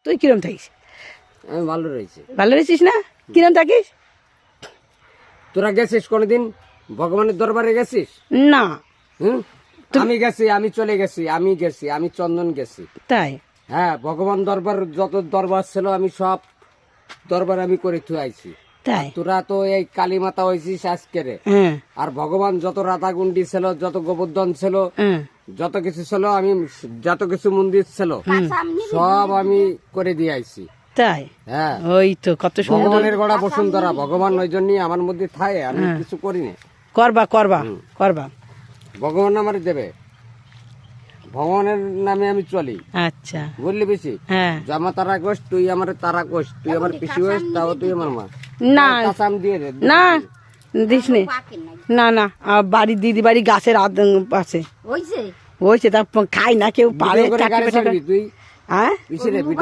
তুই কিরম থাকিস? আমি ভালো রয়েছি। ভালো রয়েছিস না? কিরম থাকিস? তোরা গেছিস কোনোদিন ভগবানের দরবারে গেছিস? না। হুম, আমি গেছি, আমি চলে গেছি, আমি চন্দন গেছি। তাই? হ্যাঁ, ভগবান দরবার যত দরবার ছিল আমি সব দরবার আমি করে থুয়ে আইছি। তাই? তোরা তো এই কালী মাতা হয়েছিস আজকের, হ্যাঁ আর ভগবান যত রাধাগুন্ডি ছিল, যত গোবর্ধন ছিল, হ্যাঁ যত কিছু ছিল, আমি যত কিছু মন্দির ছিল সব আমি করে দিয়ে আইছি। তাই? হ্যাঁ, ওই তো কত সুন্দর। ভগবানের গড়া বসুন্ধরা, ভগবান ওই জন্যই আমার মধ্যে থাকে, আমি কিছু করি না। করবা করবা করবা। ভগবান আমার দেবে, ভগবানের নামে আমি চলি। আচ্ছা বুঝলি বেশি? হ্যাঁ। জামা তারা কোষ, তুই আমার তারা কোষ, তুই আমার পিসি কোষ, তাও তুই আমার মা। না কাঁচাম দিয়ে দে। না দিস নে। না না বাড়ি দিদি বাড়ি গাছের আছে হয়েছে, তা খাই না কেউ পারে। ভিডিও করে গাড়ি ছাড়বি তুই? হ্যাঁ পিসি রে, ভিডিও